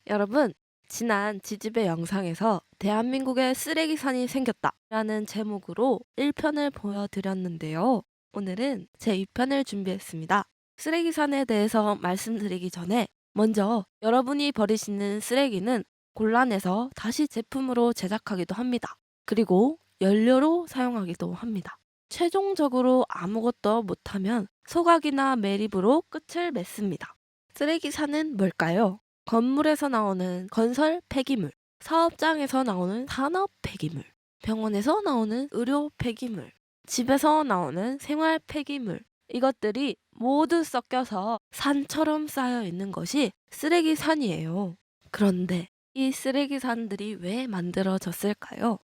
여러분, 지난 지지배 영상에서 대한민국에 쓰레기산이 생겼다라는 제목으로 1편을 보여드렸는데요. 오늘은 제2편을 준비했습니다. 쓰레기산에 대해서 말씀드리기 전에 먼저 여러분이 버리시는 쓰레기는 골라내서 다시 제품으로 제작하기도 합니다. 그리고 연료로 사용하기도 합니다. 최종적으로 아무것도 못하면 소각이나 매립으로 끝을 맺습니다. 쓰레기산은 뭘까요? 건물에서 나오는 건설 폐기물, 사업장에서 나오는 산업 폐기물, 병원에서 나오는 의료 폐기물, 집에서 나오는 생활 폐기물, 이것들이 모두 섞여서 산처럼 쌓여 있는 것이 쓰레기산이에요. 그런데 이 쓰레기산들이 왜 만들어졌을까요?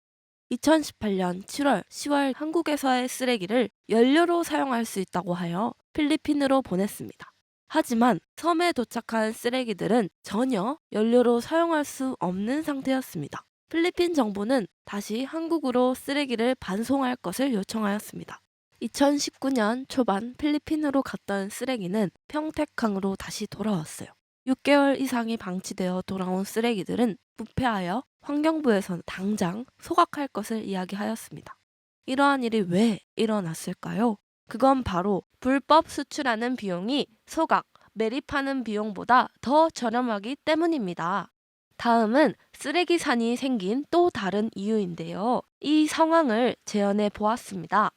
2018년 7월, 10월 한국에서의 쓰레기를 연료로 사용할 수 있다고 하여 필리핀으로 보냈습니다. 하지만 섬에 도착한 쓰레기들은 전혀 연료로 사용할 수 없는 상태였습니다. 필리핀 정부는 다시 한국으로 쓰레기를 반송할 것을 요청하였습니다. 2019년 초반 필리핀으로 갔던 쓰레기는 평택항으로 다시 돌아왔어요. 6개월 이상이 방치되어 돌아온 쓰레기들은 부패하여 환경부에서는 당장 소각할 것을 이야기하였습니다. 이러한 일이 왜 일어났을까요? 그건 바로 불법 수출하는 비용이 소각, 매립하는 비용보다 더 저렴하기 때문입니다. 다음은 쓰레기산이 생긴 또 다른 이유인데요. 이 상황을 재현해 보았습니다.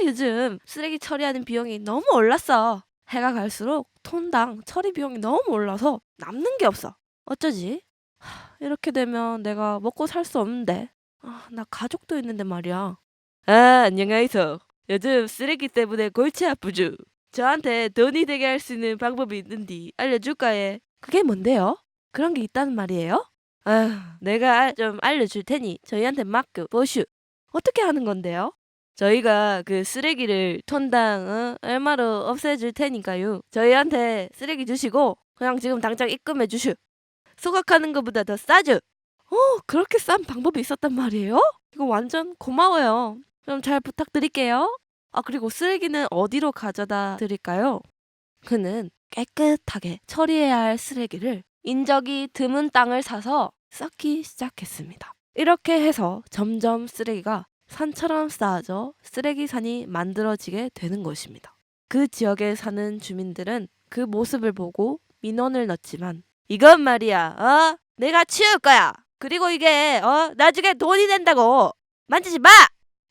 요즘 쓰레기 처리하는 비용이 너무 올랐어. 해가 갈수록 톤당 처리 비용이 너무 올라서 남는 게 없어. 어쩌지? 이렇게 되면 내가 먹고 살 수 없는데. 나 가족도 있는데 말이야. 안녕하세요. 요즘 쓰레기 때문에 골치 아프죠. 저한테 돈이 되게 할 수 있는 방법이 있는데 알려줄까요? 그게 뭔데요? 그런 게 있다는 말이에요? 내가 좀 알려줄 테니 저희한테 맡겨 보슈. 어떻게 하는 건데요? 저희가 그 쓰레기를 톤당 얼마로 없애줄 테니까요. 저희한테 쓰레기 주시고 그냥 지금 당장 입금해 주슈. 소각하는 것보다 더 싸죠? 그렇게 싼 방법이 있었단 말이에요? 이거 완전 고마워요. 그럼 잘 부탁드릴게요. 그리고 쓰레기는 어디로 가져다 드릴까요? 그는 깨끗하게 처리해야 할 쓰레기를 인적이 드문 땅을 사서 쌓기 시작했습니다. 이렇게 해서 점점 쓰레기가 산처럼 쌓아져 쓰레기산이 만들어지게 되는 것입니다. 그 지역에 사는 주민들은 그 모습을 보고 민원을 넣지만 이건 말이야, 내가 치울 거야. 그리고 이게, 나중에 돈이 된다고. 만지지 마!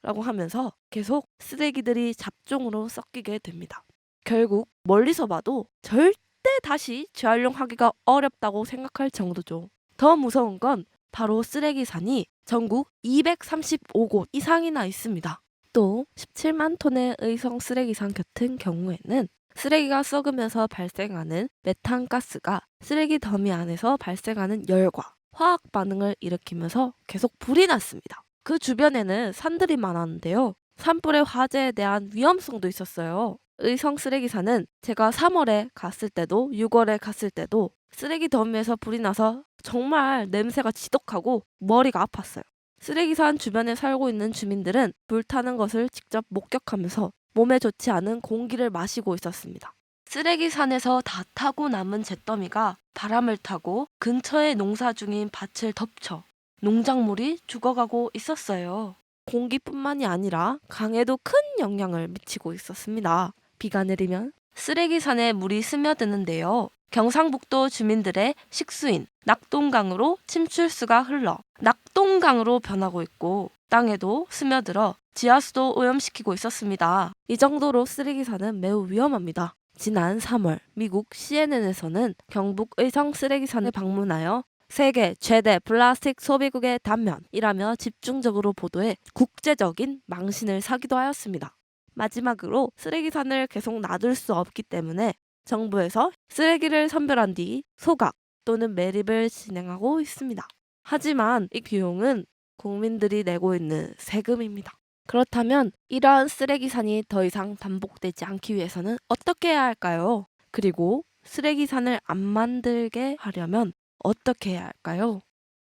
라고 하면서 계속 쓰레기들이 잡종으로 섞이게 됩니다. 결국 멀리서 봐도 절대 다시 재활용하기가 어렵다고 생각할 정도죠. 더 무서운 건 바로 쓰레기산이 전국 235곳 이상이나 있습니다. 또 17만 톤의 의성 쓰레기산 같은 경우에는 쓰레기가 썩으면서 발생하는 메탄가스가 쓰레기 더미 안에서 발생하는 열과 화학 반응을 일으키면서 계속 불이 났습니다. 그 주변에는 산들이 많았는데요. 산불의 화재에 대한 위험성도 있었어요. 의성 쓰레기산은 제가 3월에 갔을 때도 6월에 갔을 때도 쓰레기 더미에서 불이 나서 정말 냄새가 지독하고 머리가 아팠어요. 쓰레기산 주변에 살고 있는 주민들은 불타는 것을 직접 목격하면서 몸에 좋지 않은 공기를 마시고 있었습니다. 쓰레기산에서 다 타고 남은 잿더미가 바람을 타고 근처에 농사 중인 밭을 덮쳐 농작물이 죽어가고 있었어요. 공기뿐만이 아니라 강에도 큰 영향을 미치고 있었습니다. 비가 내리면 쓰레기산에 물이 스며드는데요. 경상북도 주민들의 식수인 낙동강으로 침출수가 흘러 낙동강으로 변하고 있고 땅에도 스며들어 지하수도 오염시키고 있었습니다. 이 정도로 쓰레기산은 매우 위험합니다. 지난 3월 미국 CNN에서는 경북 의성 쓰레기산을 방문하여 세계 최대 플라스틱 소비국의 단면이라며 집중적으로 보도해 국제적인 망신을 사기도 하였습니다. 마지막으로 쓰레기산을 계속 놔둘 수 없기 때문에 정부에서 쓰레기를 선별한 뒤 소각 또는 매립을 진행하고 있습니다. 하지만 이 비용은 국민들이 내고 있는 세금입니다. 그렇다면 이러한 쓰레기산이 더 이상 반복되지 않기 위해서는 어떻게 해야 할까요? 그리고 쓰레기산을 안 만들게 하려면 어떻게 해야 할까요?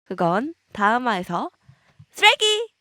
그건 다음화에서 쓰레기!